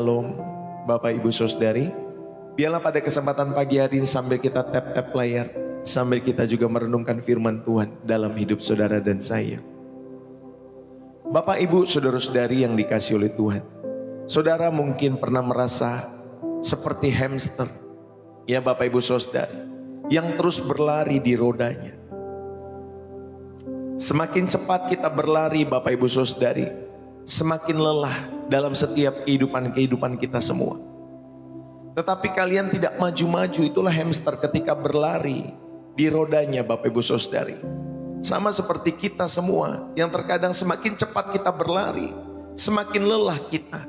Shalom Bapak Ibu Saudari. Biarlah pada kesempatan pagi hari ini sambil kita tap-tap layar, sambil kita juga merenungkan firman Tuhan dalam hidup saudara dan saya. Bapak Ibu Saudara-saudari yang dikasihi oleh Tuhan, saudara mungkin pernah merasa seperti hamster, ya Bapak Ibu Saudari, yang terus berlari di rodanya. Semakin cepat kita berlari Bapak Ibu Saudari, semakin lelah dalam setiap kehidupan kita semua. Tetapi kalian tidak maju-maju, itulah hamster ketika berlari di rodanya Bapak Ibu Saudari. Sama seperti kita semua yang terkadang semakin cepat kita berlari, semakin lelah kita,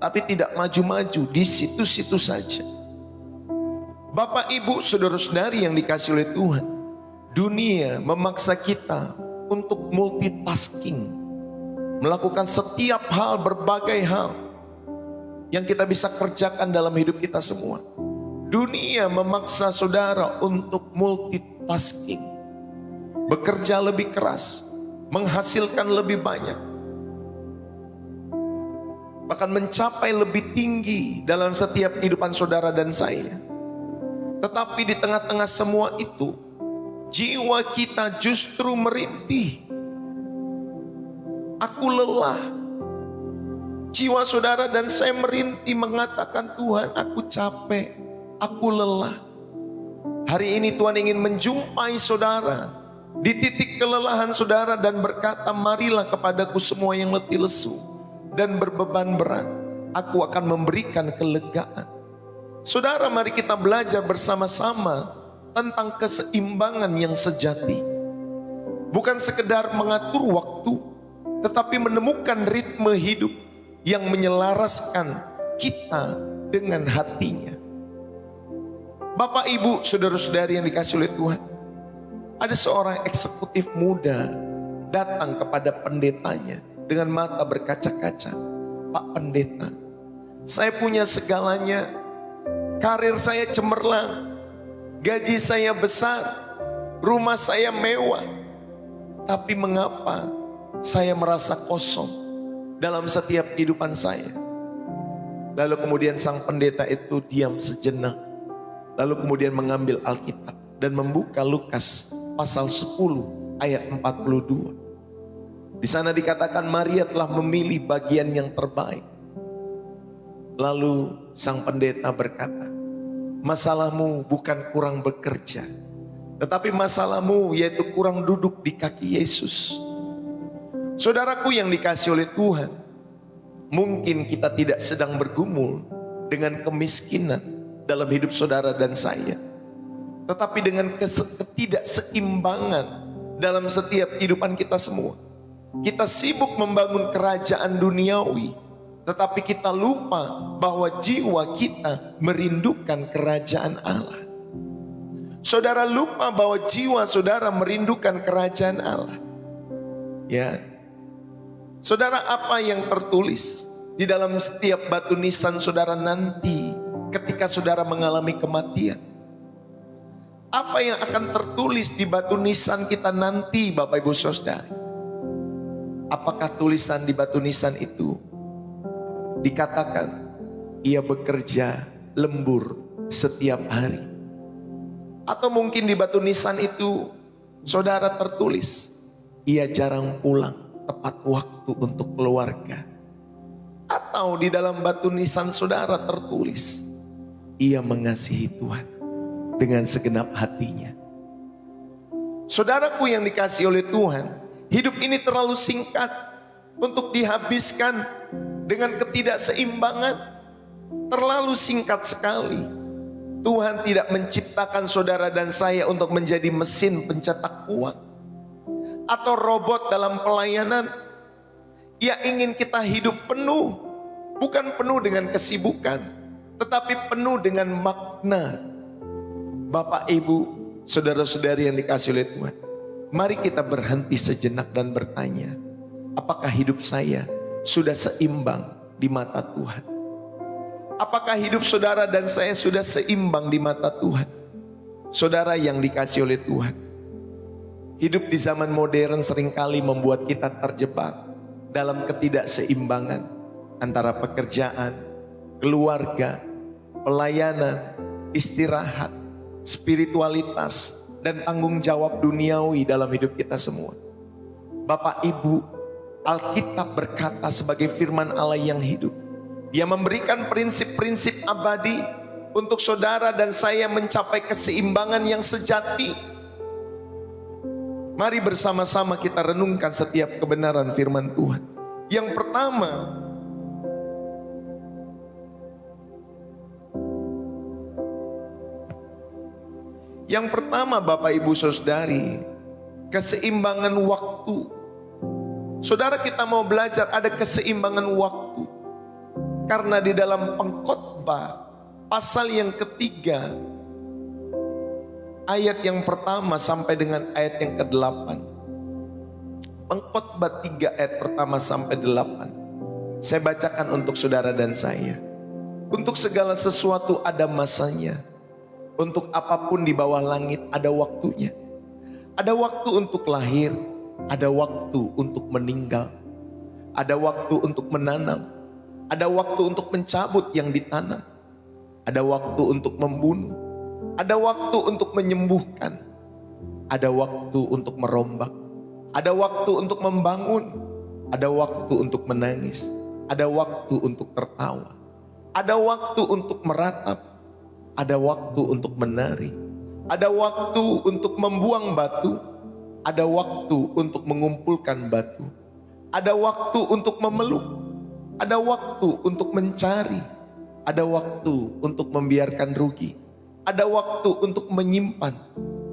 tapi tidak maju-maju, di situ-situ saja. Bapak Ibu Saudara-saudari yang dikasihi oleh Tuhan, dunia memaksa kita untuk multitasking, melakukan setiap hal, berbagai hal yang kita bisa kerjakan dalam hidup kita semua. Dunia memaksa saudara untuk multitasking, bekerja lebih keras, menghasilkan lebih banyak, bahkan mencapai lebih tinggi dalam setiap kehidupan saudara dan saya. Tetapi di tengah-tengah semua itu, jiwa kita justru merintih. Aku lelah. Jiwa saudara dan saya merintih mengatakan, Tuhan, aku capek, aku lelah. Hari ini Tuhan ingin menjumpai saudara di titik kelelahan saudara dan berkata, marilah kepadaku semua yang letih lesu dan berbeban berat, aku akan memberikan kelegaan. Saudara, mari kita belajar bersama-sama tentang keseimbangan yang sejati. Bukan sekedar mengatur waktu, tetapi menemukan ritme hidup yang menyelaraskan kita dengan hatinya. Bapak Ibu Saudara-saudari yang dikasihi oleh Tuhan, ada seorang eksekutif muda datang kepada pendetanya dengan mata berkaca-kaca. Pak Pendeta, saya punya segalanya, karir saya cemerlang, gaji saya besar, rumah saya mewah, tapi mengapa saya merasa kosong dalam setiap kehidupan saya? Lalu kemudian sang pendeta itu diam sejenak, lalu kemudian mengambil Alkitab dan membuka Lukas pasal 10 ayat 42. Di sana dikatakan Maria telah memilih bagian yang terbaik. Lalu sang pendeta berkata, masalahmu bukan kurang bekerja, tetapi masalahmu yaitu kurang duduk di kaki Yesus. Saudaraku yang dikasihi oleh Tuhan, mungkin kita tidak sedang bergumul dengan kemiskinan dalam hidup saudara dan saya, tetapi dengan ketidakseimbangan dalam setiap kehidupan kita semua. Kita sibuk membangun kerajaan duniawi, tetapi kita lupa bahwa jiwa kita merindukan kerajaan Allah. Saudara lupa bahwa jiwa saudara merindukan kerajaan Allah. Ya, saudara, apa yang tertulis di dalam setiap batu nisan saudara nanti ketika saudara mengalami kematian? Apa yang akan tertulis di batu nisan kita nanti Bapak Ibu Saudara? Apakah tulisan di batu nisan itu dikatakan ia bekerja lembur setiap hari? Atau mungkin di batu nisan itu saudara tertulis ia jarang pulang tepat waktu untuk keluarga? Atau di dalam batu nisan saudara tertulis ia mengasihi Tuhan dengan segenap hatinya? Saudaraku yang dikasihi oleh Tuhan, hidup ini terlalu singkat untuk dihabiskan dengan ketidakseimbangan. Terlalu singkat sekali. Tuhan tidak menciptakan saudara dan saya untuk menjadi mesin pencetak uang atau robot dalam pelayanan. Ia ingin kita hidup penuh, bukan penuh dengan kesibukan, tetapi penuh dengan makna. Bapak Ibu Saudara-saudari yang dikasihi oleh Tuhan, mari kita berhenti sejenak dan bertanya, apakah hidup saya sudah seimbang di mata Tuhan? Apakah hidup saudara dan saya sudah seimbang di mata Tuhan? Saudara yang dikasihi oleh Tuhan, hidup di zaman modern seringkali membuat kita terjebak dalam ketidakseimbangan antara pekerjaan, keluarga, pelayanan, istirahat, spiritualitas, dan tanggung jawab duniawi dalam hidup kita semua. Bapak Ibu, Alkitab berkata sebagai firman Allah yang hidup, Dia memberikan prinsip-prinsip abadi untuk saudara dan saya mencapai keseimbangan yang sejati. Mari bersama-sama kita renungkan setiap kebenaran firman Tuhan. Yang pertama Bapak Ibu Saudari, keseimbangan waktu. Saudara, kita mau belajar ada keseimbangan waktu. Karena di dalam Pengkhotbah pasal yang ketiga, ayat yang pertama sampai dengan ayat yang ke-8. Pengkhotbah 3 ayat pertama sampai 8. Saya bacakan untuk saudara dan saya. Untuk segala sesuatu ada masanya. Untuk apapun di bawah langit ada waktunya. Ada waktu untuk lahir, ada waktu untuk meninggal. Ada waktu untuk menanam, ada waktu untuk mencabut yang ditanam. Ada waktu untuk membunuh, ada waktu untuk menyembuhkan. Ada waktu untuk merombak, ada waktu untuk membangun. Ada waktu untuk menangis, ada waktu untuk tertawa. Ada waktu untuk meratap, ada waktu untuk menari. Ada waktu untuk membuang batu, ada waktu untuk mengumpulkan batu. Ada waktu untuk memeluk, ada waktu untuk mencari. Ada waktu untuk membiarkan rugi, ada waktu untuk menyimpan.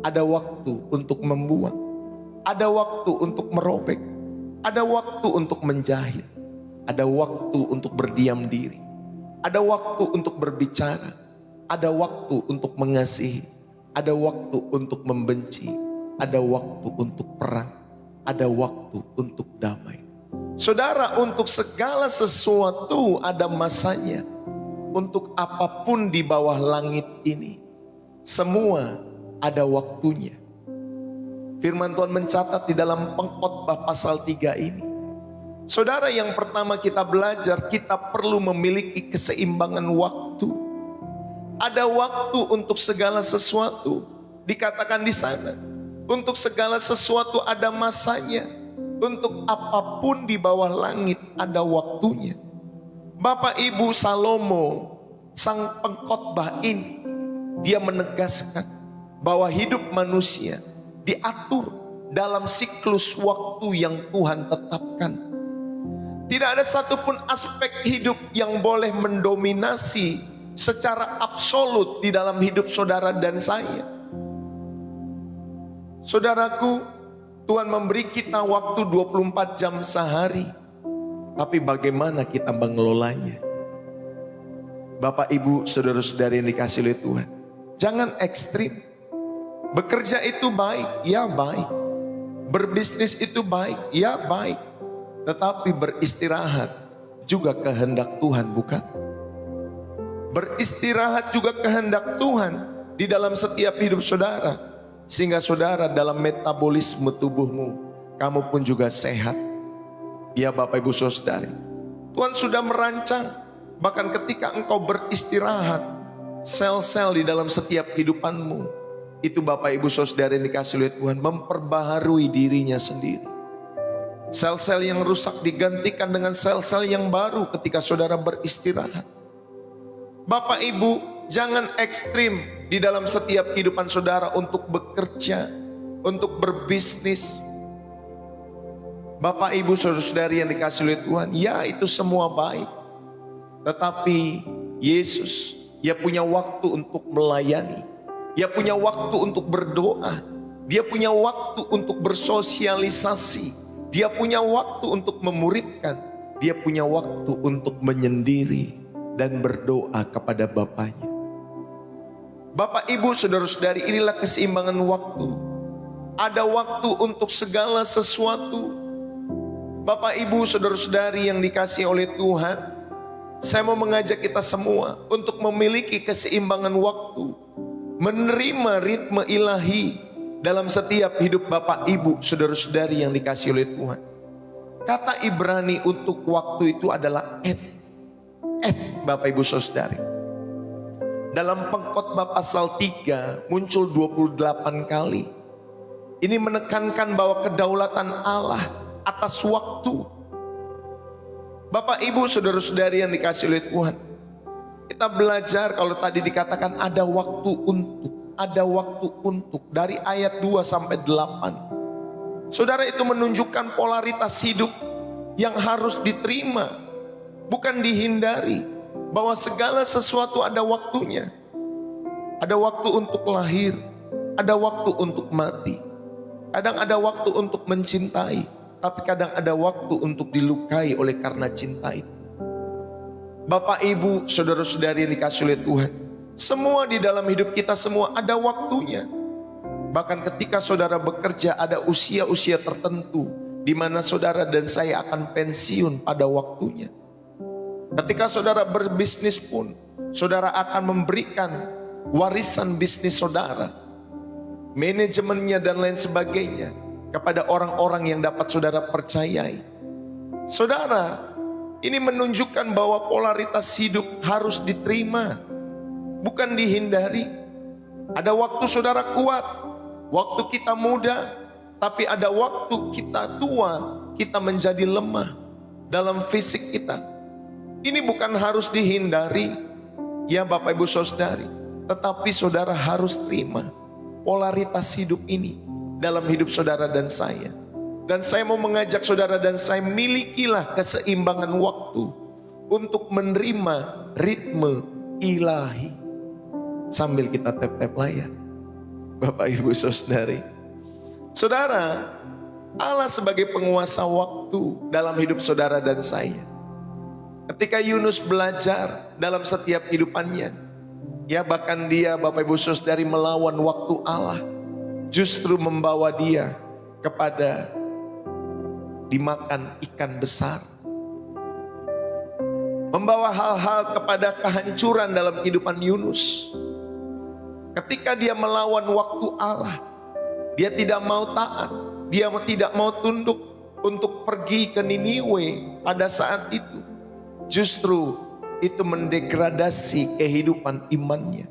Ada waktu untuk membuang, ada waktu untuk merobek. Ada waktu untuk menjahit, ada waktu untuk berdiam diri. Ada waktu untuk berbicara, ada waktu untuk mengasihi. Ada waktu untuk membenci, ada waktu untuk perang. Ada waktu untuk damai. Saudara, untuk segala sesuatu ada masanya. Untuk apapun di bawah langit ini, semua ada waktunya. Firman Tuhan mencatat di dalam Pengkhotbah pasal 3 ini. Saudara, yang pertama kita belajar, kita perlu memiliki keseimbangan waktu. Ada waktu untuk segala sesuatu. Dikatakan di sana, untuk segala sesuatu ada masanya. Untuk apapun di bawah langit ada waktunya. Bapak Ibu, Salomo, sang pengkhotbah ini, dia menegaskan bahwa hidup manusia diatur dalam siklus waktu yang Tuhan tetapkan. Tidak ada satupun aspek hidup yang boleh mendominasi secara absolut di dalam hidup saudara dan saya. Saudaraku, Tuhan memberi kita waktu 24 jam sehari. Tapi bagaimana kita mengelolanya? Bapak Ibu, saudara-saudari yang dikasihi oleh Tuhan, jangan ekstrim. Bekerja itu baik, ya baik. Berbisnis itu baik, ya baik. Tetapi beristirahat juga kehendak Tuhan, bukan? Beristirahat juga kehendak Tuhan di dalam setiap hidup saudara. Sehingga saudara dalam metabolisme tubuhmu, kamu pun juga sehat. Ya Bapak Ibu Saudari, Tuhan sudah merancang. Bahkan ketika engkau beristirahat, sel-sel di dalam setiap kehidupanmu, itu Bapak Ibu Saudari yang dikasihi oleh Tuhan, memperbaharui dirinya sendiri. Sel-sel yang rusak digantikan dengan sel-sel yang baru ketika saudara beristirahat. Bapak Ibu, jangan ekstrim di dalam setiap kehidupan saudara untuk bekerja, untuk berbisnis. Bapak Ibu saudara-saudari yang dikasihi oleh Tuhan, ya itu semua baik. Tetapi Yesus, Dia punya waktu untuk melayani. Dia punya waktu untuk berdoa. Dia punya waktu untuk bersosialisasi. Dia punya waktu untuk memuridkan. Dia punya waktu untuk menyendiri dan berdoa kepada Bapaknya. Bapak Ibu saudara-saudari, inilah keseimbangan waktu. Ada waktu untuk segala sesuatu. Bapak Ibu saudara-saudari yang dikasihi oleh Tuhan, saya mau mengajak kita semua untuk memiliki keseimbangan waktu, menerima ritme ilahi dalam setiap hidup Bapak Ibu saudara-saudari yang dikasihi oleh Tuhan. Kata Ibrani untuk waktu itu adalah et. Bapak Ibu Saudari, dalam Pengkhotbah pasal 3 muncul 28 kali. Ini menekankan bahwa kedaulatan Allah atas waktu. Bapak Ibu Saudara-saudari yang dikasih oleh Tuhan, kita belajar kalau tadi dikatakan ada waktu untuk dari ayat 2 sampai 8. Saudara, itu menunjukkan polaritas hidup yang harus diterima, bukan dihindari, bahwa segala sesuatu ada waktunya. Ada waktu untuk lahir, ada waktu untuk mati. Kadang ada waktu untuk mencintai, tapi kadang ada waktu untuk dilukai oleh karena cinta itu. Bapak Ibu Saudara-saudari yang dikasih oleh Tuhan, semua di dalam hidup kita semua ada waktunya. Bahkan ketika saudara bekerja, ada usia-usia tertentu di mana saudara dan saya akan pensiun pada waktunya. Ketika saudara berbisnis pun, saudara akan memberikan warisan bisnis saudara, manajemennya dan lain sebagainya, kepada orang-orang yang dapat saudara percayai. Saudara, ini menunjukkan bahwa polaritas hidup harus diterima, bukan dihindari. Ada waktu saudara kuat, waktu kita muda, tapi ada waktu kita tua, kita menjadi lemah dalam fisik kita. Ini bukan harus dihindari, ya Bapak Ibu Saudari, tetapi saudara harus terima polaritas hidup ini dalam hidup saudara dan saya. Dan saya mau mengajak saudara dan saya, milikilah keseimbangan waktu untuk menerima ritme ilahi. Sambil kita tap-tap layar, Bapak Ibu Saudari. Saudara, Allah sebagai penguasa waktu dalam hidup saudara dan saya. Ketika Yunus belajar dalam setiap kehidupannya, ya bahkan dia Bapak Ibu Saudari melawan waktu Allah, justru membawa dia kepada dimakan ikan besar. Membawa hal-hal kepada kehancuran dalam kehidupan Yunus. Ketika dia melawan waktu Allah, dia tidak mau taat, dia tidak mau tunduk untuk pergi ke Niniwe pada saat itu. Justru itu mendegradasi kehidupan imannya.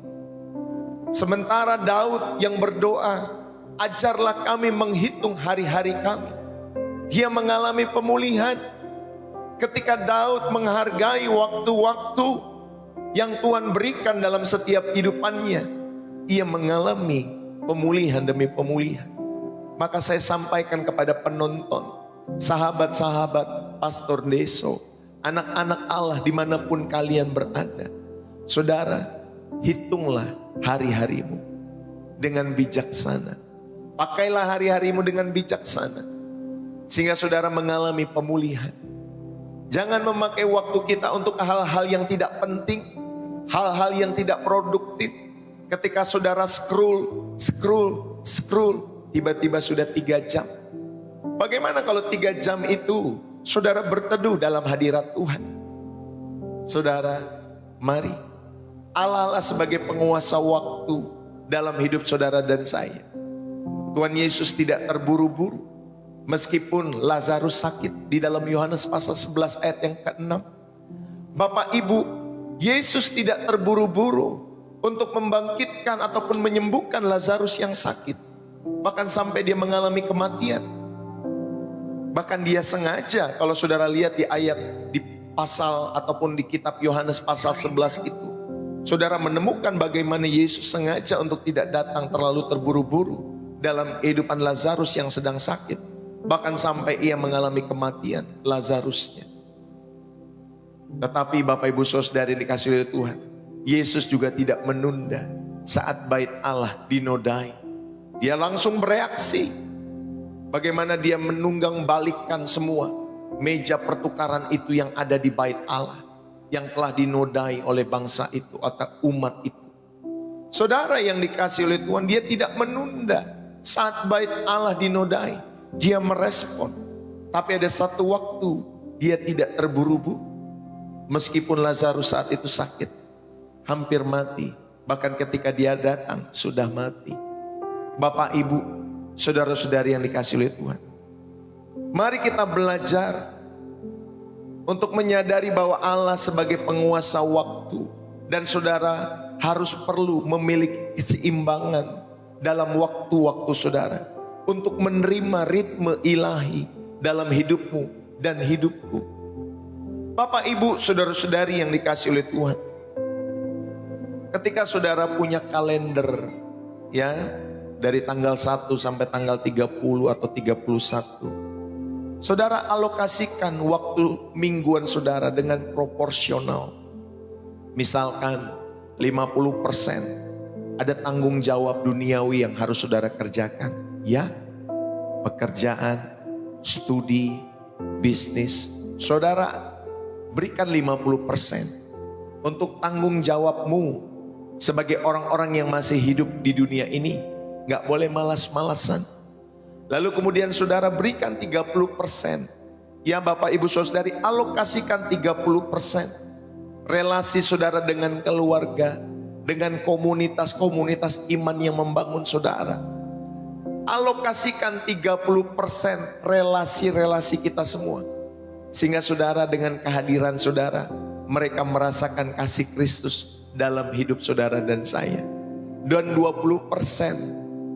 Sementara Daud yang berdoa, ajarlah kami menghitung hari-hari kami, dia mengalami pemulihan. Ketika Daud menghargai waktu-waktu yang Tuhan berikan dalam setiap kehidupannya, ia mengalami pemulihan demi pemulihan. Maka saya sampaikan kepada penonton, sahabat-sahabat Pastor Deso, anak-anak Allah dimanapun kalian berada, saudara, hitunglah hari-harimu dengan bijaksana. Pakailah hari-harimu dengan bijaksana, sehingga saudara mengalami pemulihan. Jangan memakai waktu kita untuk hal-hal yang tidak penting, hal-hal yang tidak produktif. Ketika saudara scroll, tiba-tiba sudah 3 jam. Bagaimana kalau 3 jam itu saudara berteduh dalam hadirat Tuhan? Saudara, mari Allah sebagai penguasa waktu dalam hidup saudara dan saya. Tuhan Yesus tidak terburu-buru. Meskipun Lazarus sakit di dalam Yohanes pasal 11 ayat yang ke-6. Bapak Ibu, Yesus tidak terburu-buru untuk membangkitkan ataupun menyembuhkan Lazarus yang sakit. Bahkan sampai dia mengalami kematian. Bahkan dia sengaja, kalau saudara lihat di ayat di pasal ataupun di kitab Yohanes pasal 11 itu, saudara menemukan bagaimana Yesus sengaja untuk tidak datang terlalu terburu-buru dalam kehidupan Lazarus yang sedang sakit. Bahkan sampai ia mengalami kematian Lazarusnya. Tetapi Bapak Ibu Saudari dikasih oleh Tuhan, Yesus juga tidak menunda saat bait Allah dinodai. Dia langsung bereaksi. Bagaimana dia menunggang balikan semua meja pertukaran itu yang ada di bait Allah, yang telah dinodai oleh bangsa itu atau umat itu. Saudara yang dikasih oleh Tuhan, dia tidak menunda saat bait Allah dinodai. Dia merespon. Tapi ada satu waktu dia tidak terburu-buru. Meskipun Lazarus saat itu sakit, hampir mati. Bahkan ketika dia datang sudah mati. Bapak Ibu, saudara-saudari yang dikasih oleh Tuhan, mari kita belajar untuk menyadari bahwa Allah sebagai penguasa waktu, dan saudara harus perlu memiliki keseimbangan dalam waktu-waktu saudara untuk menerima ritme ilahi dalam hidupmu dan hidupku. Bapak, Ibu, saudara-saudari yang dikasih oleh Tuhan, ketika saudara punya kalender, ya, dari tanggal 1 sampai tanggal 30 atau 31, saudara alokasikan waktu mingguan saudara dengan proporsional. Misalkan 50% ada tanggung jawab duniawi yang harus saudara kerjakan. Ya, pekerjaan, studi, bisnis. Saudara berikan 50% untuk tanggung jawabmu sebagai orang-orang yang masih hidup di dunia ini. Gak boleh malas-malasan. Lalu kemudian saudara berikan 30%. Ya Bapak Ibu Saudari, alokasikan 30%. Relasi saudara dengan keluarga, dengan komunitas-komunitas iman yang membangun saudara. Alokasikan 30% relasi-relasi kita semua. Sehingga saudara dengan kehadiran saudara, mereka merasakan kasih Kristus dalam hidup saudara dan saya. Dan 20%,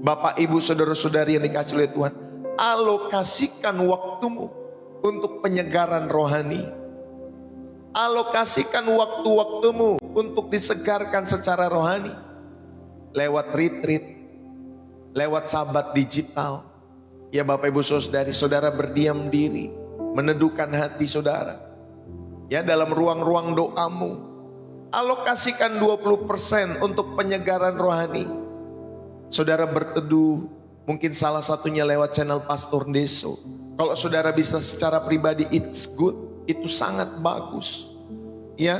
Bapak Ibu Saudara-saudari yang dikasih oleh Tuhan, alokasikan waktumu untuk penyegaran rohani. Alokasikan waktu-waktumu untuk disegarkan secara rohani. Lewat retreat, lewat sahabat digital. Ya Bapak Ibu Saudari, saudara berdiam diri, meneduhkan hati saudara. Ya, dalam ruang-ruang doamu, alokasikan 20% untuk penyegaran rohani. Saudara berteduh, mungkin salah satunya lewat channel Pastor Deso. Kalau saudara bisa secara pribadi, it's good, itu sangat bagus. Ya,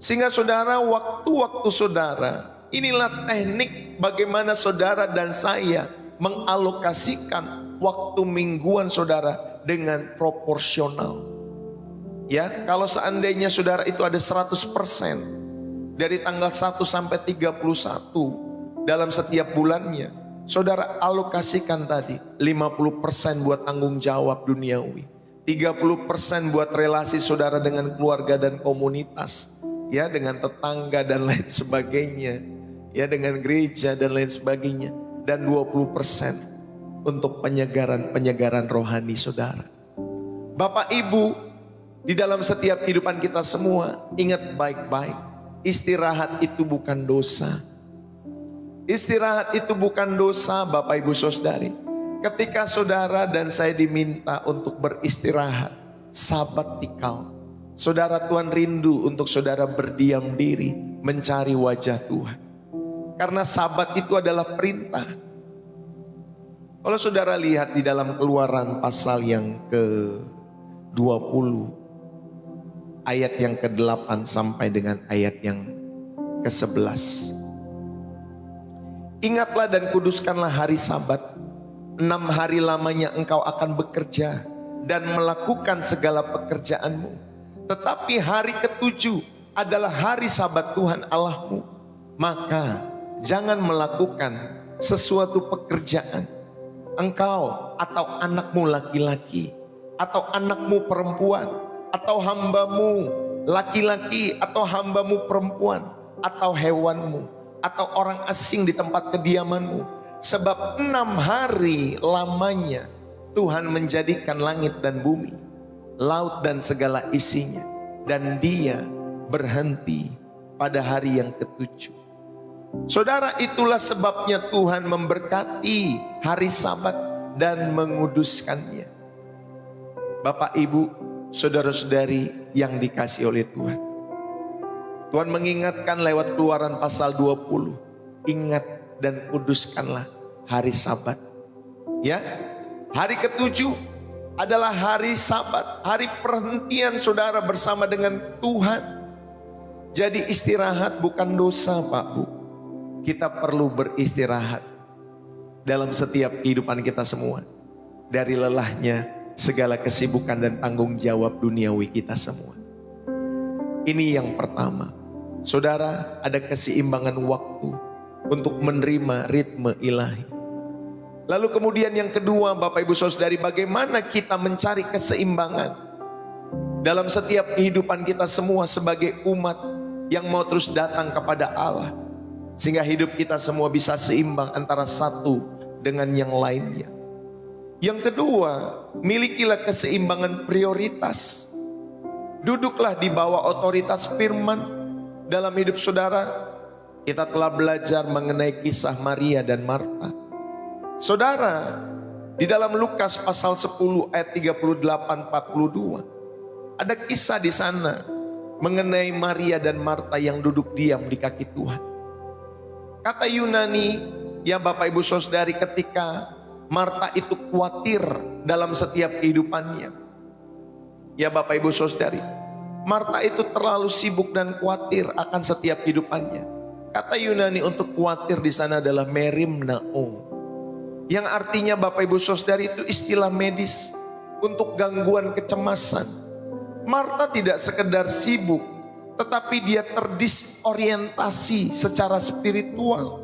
sehingga saudara, waktu-waktu saudara, inilah teknik bagaimana saudara dan saya mengalokasikan waktu mingguan saudara dengan proporsional. Ya, kalau seandainya saudara itu ada 100% dari tanggal 1 sampai 31 dalam setiap bulannya, saudara alokasikan tadi 50% buat tanggung jawab duniawi, 30% buat relasi saudara dengan keluarga dan komunitas, ya, dengan tetangga dan lain sebagainya, ya, dengan gereja dan lain sebagainya, dan 20% untuk penyegaran rohani saudara. Bapak Ibu, di dalam setiap kehidupan kita semua, ingat baik-baik, istirahat itu bukan dosa. Istirahat itu bukan dosa Bapak Ibu Saudari. Ketika saudara dan saya diminta untuk beristirahat, sabatikal, saudara, Tuhan rindu untuk saudara berdiam diri mencari wajah Tuhan. Karena sabat itu adalah perintah. Kalau saudara lihat di dalam Keluaran pasal yang ke-20, ayat yang ke-8 sampai dengan ayat yang ke-11. Ingatlah dan kuduskanlah hari Sabat. 6 hari lamanya engkau akan bekerja dan melakukan segala pekerjaanmu. Tetapi hari ke-7 adalah hari Sabat Tuhan Allahmu. Maka jangan melakukan sesuatu pekerjaan, engkau atau anakmu laki-laki, atau anakmu perempuan, atau hambamu laki-laki, atau hambamu perempuan, atau hewanmu, atau orang asing di tempat kediamanmu. Sebab 6 hari lamanya Tuhan menjadikan langit dan bumi, laut dan segala isinya, dan Dia berhenti pada hari yang ke-7. Saudara, itulah sebabnya Tuhan memberkati hari Sabat dan menguduskannya. Bapak Ibu, saudara-saudari yang dikasih oleh Tuhan, Tuhan mengingatkan lewat Keluaran pasal 20, ingat dan kuduskanlah hari Sabat. Ya, hari ke-7 adalah hari Sabat, hari perhentian saudara bersama dengan Tuhan. Jadi istirahat bukan dosa Pak Bu. Kita perlu beristirahat dalam setiap kehidupan kita semua, dari lelahnya segala kesibukan dan tanggung jawab duniawi kita semua. Ini yang pertama. Saudara, ada keseimbangan waktu untuk menerima ritme ilahi. Lalu kemudian yang kedua, Bapak Ibu Saudari, bagaimana kita mencari keseimbangan? dalam setiap kehidupan kita semua sebagai umat yang mau terus datang kepada Allah, sehingga hidup kita semua bisa seimbang antara satu dengan yang lainnya. Yang kedua, milikilah keseimbangan prioritas. Duduklah di bawah otoritas firman dalam hidup saudara. Kita telah belajar mengenai kisah Maria dan Marta. Saudara, di dalam Lukas pasal 10 ayat 38-42, ada kisah di sana mengenai Maria dan Marta yang duduk diam di kaki Tuhan. Kata Yunani, ya Bapak Ibu Saudari, ketika Marta itu khawatir dalam setiap kehidupannya. Ya Bapak Ibu Saudari, Marta itu terlalu sibuk dan khawatir akan setiap kehidupannya. Kata Yunani untuk khawatir di sana adalah merimnao, yang artinya Bapak Ibu Saudari itu istilah medis untuk gangguan kecemasan. Marta tidak sekedar sibuk, tetapi dia terdisorientasi secara spiritual.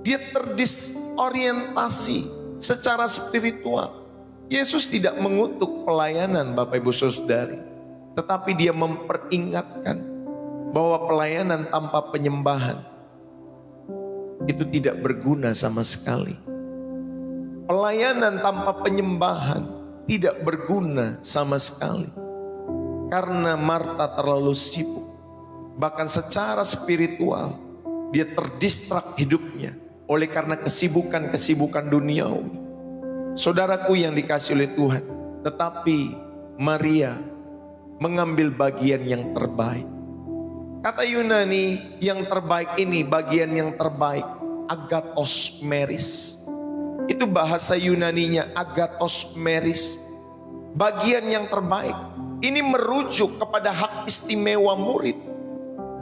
Dia terdisorientasi secara spiritual. Yesus tidak mengutuk pelayanan Bapak Ibu Saudari, tetapi dia memperingatkan bahwa pelayanan tanpa penyembahan itu tidak berguna sama sekali. Pelayanan tanpa penyembahan tidak berguna sama sekali. Karena Marta terlalu sibuk. Bahkan secara spiritual dia terdistrak hidupnya oleh karena kesibukan-kesibukan duniawi. Saudaraku yang dikasihi oleh Tuhan, tetapi Maria mengambil bagian yang terbaik. Kata Yunani, yang terbaik ini, bagian yang terbaik, agathos meris. Itu bahasa Yunaninya, agathos meris, bagian yang terbaik. Ini merujuk kepada hak istimewa murid.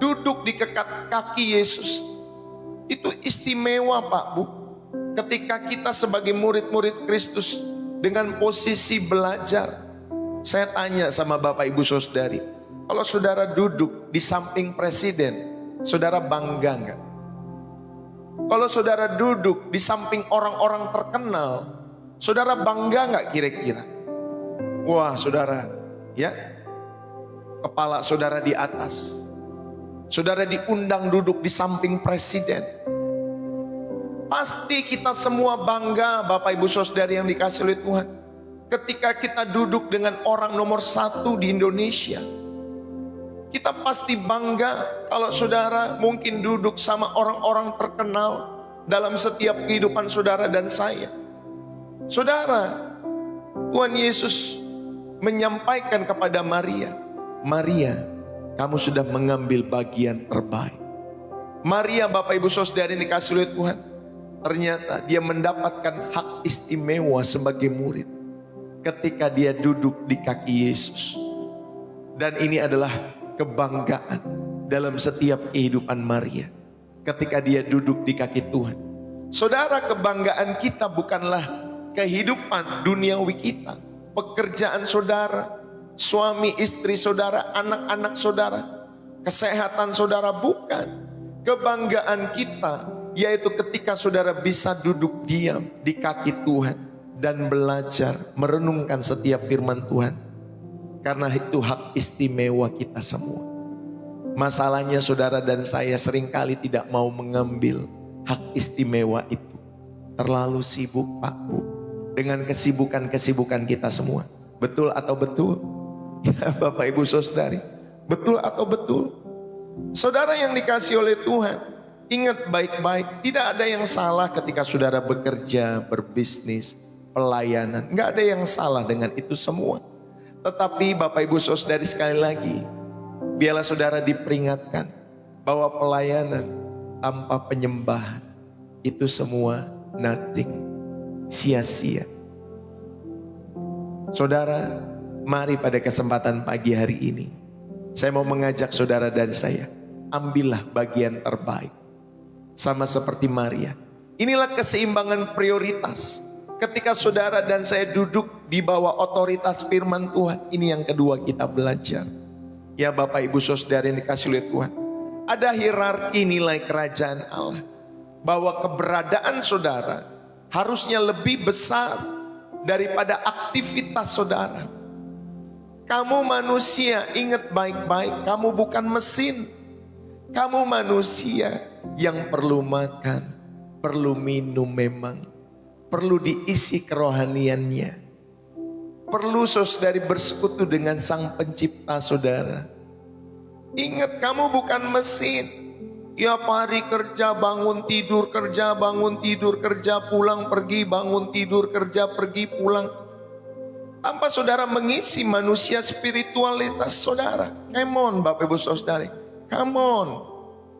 Duduk di kaki Yesus itu istimewa Pak Bu. Ketika kita sebagai murid-murid Kristus dengan posisi belajar. Saya tanya sama Bapak Ibu Saudari, kalau saudara duduk di samping presiden, saudara bangga enggak? Kalau saudara duduk di samping orang-orang terkenal, saudara bangga enggak kira-kira? Wah saudara, ya, kepala saudara di atas. Saudara diundang duduk di samping presiden. Pasti kita semua bangga Bapak Ibu Saudari yang dikasihi oleh Tuhan. Ketika kita duduk dengan orang nomor 1 di Indonesia. Kita pasti bangga kalau saudara mungkin duduk sama orang-orang terkenal dalam setiap kehidupan saudara dan saya. Saudara, Tuhan Yesus menyampaikan kepada Maria, Maria, kamu sudah mengambil bagian terbaik. Maria, Bapak Ibu Saudari yang dikasihi oleh Tuhan, ternyata dia mendapatkan hak istimewa sebagai murid ketika dia duduk di kaki Yesus. Dan ini adalah kebanggaan dalam setiap kehidupan Maria ketika dia duduk di kaki Tuhan. Saudara, kebanggaan kita bukanlah kehidupan duniawi kita, pekerjaan saudara, suami istri saudara, anak-anak saudara, kesehatan saudara, bukan. Kebanggaan kita yaitu ketika saudara bisa duduk diam di kaki Tuhan dan belajar merenungkan setiap firman Tuhan. Karena itu hak istimewa kita semua. Masalahnya saudara dan saya seringkali tidak mau mengambil hak istimewa itu. Terlalu sibuk Pak Bu dengan kesibukan-kesibukan kita semua. Betul atau betul? Ya Bapak Ibu Saudari, betul atau betul? Saudara yang dikasihi oleh Tuhan, ingat baik-baik, tidak ada yang salah ketika saudara bekerja, berbisnis, pelayanan. Enggak ada yang salah dengan itu semua. Tetapi Bapak Ibu Saudari, sekali lagi, biarlah saudara diperingatkan bahwa pelayanan tanpa penyembahan itu semua nothing, sia-sia. Saudara, mari pada kesempatan pagi hari ini, saya mau mengajak saudara dan saya, ambillah bagian terbaik. Sama seperti Maria. Inilah keseimbangan prioritas. Ketika saudara dan saya duduk di bawah otoritas firman Tuhan, ini yang kedua kita belajar. Ya Bapak Ibu Saudara yang dikasihi oleh Tuhan, ada hierarki nilai kerajaan Allah. Bahwa keberadaan saudara harusnya lebih besar daripada aktivitas saudara. Kamu manusia, ingat baik-baik, kamu bukan mesin. Kamu manusia yang perlu makan, perlu minum memang, perlu diisi kerohaniannya. Perlu saudari bersekutu dengan Sang Pencipta saudara. Ingat, kamu bukan mesin. Tiap hari kerja, bangun tidur, kerja, bangun tidur, kerja, pulang, pergi, bangun tidur, kerja, pergi, pulang. Tanpa saudara mengisi manusia spiritualitas saudara. Come on Bapak Ibu Saudari, come on.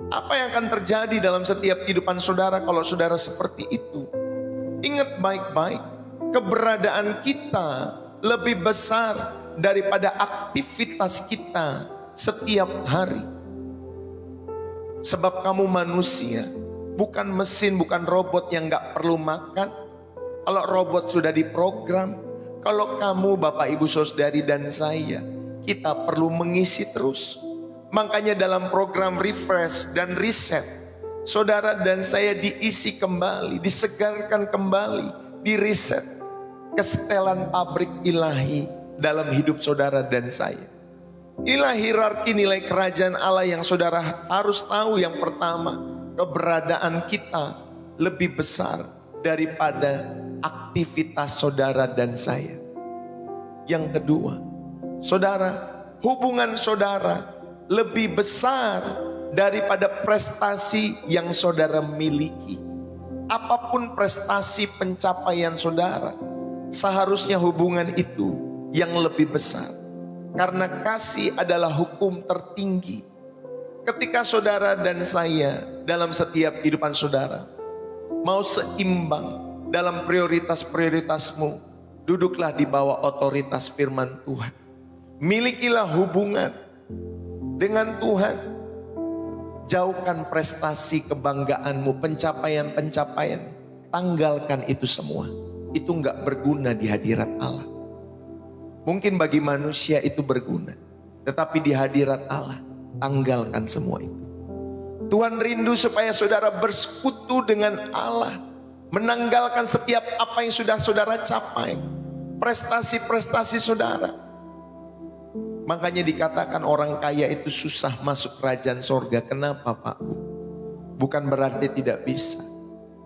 Apa yang akan terjadi dalam setiap kehidupan saudara kalau saudara seperti itu? Ingat baik-baik, keberadaan kita lebih besar daripada aktivitas kita setiap hari. Sebab kamu manusia, bukan mesin, bukan robot yang gak perlu makan. Kalau robot sudah diprogram, kalau kamu Bapak Ibu Saudari dan saya, kita perlu mengisi terus. Makanya dalam program refresh dan reset, saudara dan saya diisi kembali, disegarkan kembali, di reset kesetelan pabrik ilahi dalam hidup saudara dan saya. Inilah hierarki nilai kerajaan Allah yang saudara harus tahu. Yang pertama, keberadaan kita lebih besar daripada aktivitas saudara dan saya. Yang kedua, saudara, hubungan saudara lebih besar daripada prestasi yang saudara miliki. Apapun prestasi pencapaian saudara, seharusnya hubungan itu yang lebih besar. Karena kasih adalah hukum tertinggi. Ketika saudara dan saya dalam setiap kehidupan saudara mau seimbang dalam prioritas-prioritasmu, duduklah di bawah otoritas firman Tuhan. Milikilah hubungan dengan Tuhan. Jauhkan prestasi kebanggaanmu, pencapaian-pencapaian. Tanggalkan itu semua. Itu enggak berguna di hadirat Allah. Mungkin bagi manusia itu berguna, tetapi di hadirat Allah, tanggalkan semua itu. Tuhan rindu supaya saudara bersekutu dengan Allah, menanggalkan setiap apa yang sudah saudara capai, prestasi-prestasi saudara. Makanya dikatakan orang kaya itu susah masuk kerajaan sorga. Kenapa Pak? Bukan berarti tidak bisa,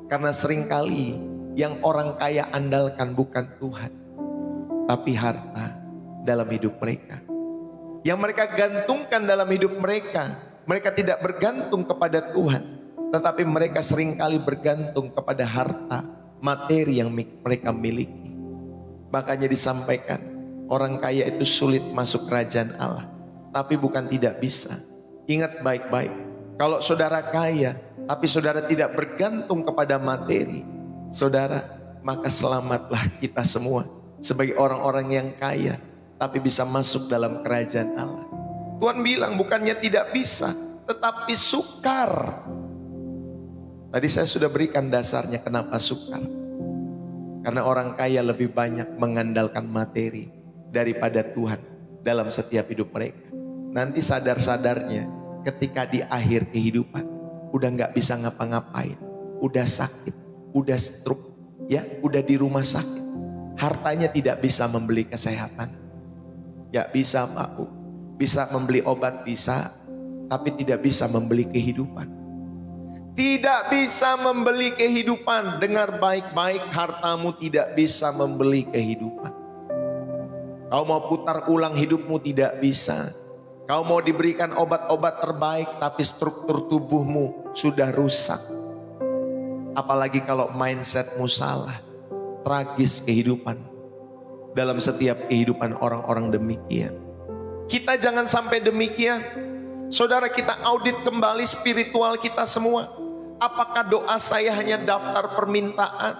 karena seringkali yang orang kaya andalkan bukan Tuhan, tapi harta dalam hidup mereka. Yang mereka gantungkan dalam hidup mereka, mereka tidak bergantung kepada Tuhan, tetapi mereka seringkali bergantung kepada harta, materi yang mereka miliki. Makanya disampaikan, orang kaya itu sulit masuk kerajaan Allah. Tapi bukan tidak bisa. Ingat baik-baik, kalau saudara kaya, tapi saudara tidak bergantung kepada materi, saudara, maka selamatlah kita semua sebagai orang-orang yang kaya, tapi bisa masuk dalam kerajaan Allah. Tuhan bilang bukannya tidak bisa, tetapi sukar. Tadi saya sudah berikan dasarnya kenapa sukar. Karena orang kaya lebih banyak mengandalkan materi daripada Tuhan dalam setiap hidup mereka. Nanti sadar-sadarnya ketika di akhir kehidupan udah gak bisa ngapa-ngapain, udah sakit, udah stroke, ya, udah di rumah sakit. Hartanya tidak bisa membeli kesehatan. Gak bisa Pak Bu. Bisa membeli obat bisa, tapi tidak bisa membeli kehidupan. Tidak bisa membeli kehidupan. Dengar baik-baik, hartamu tidak bisa membeli kehidupan. Kau mau putar ulang hidupmu tidak bisa. Kau mau diberikan obat-obat terbaik, tapi struktur tubuhmu sudah rusak. Apalagi kalau mindsetmu salah. Tragis kehidupan dalam setiap kehidupan orang-orang demikian. Kita jangan sampai demikian. Saudara, kita audit kembali spiritual kita semua. Apakah doa saya hanya daftar permintaan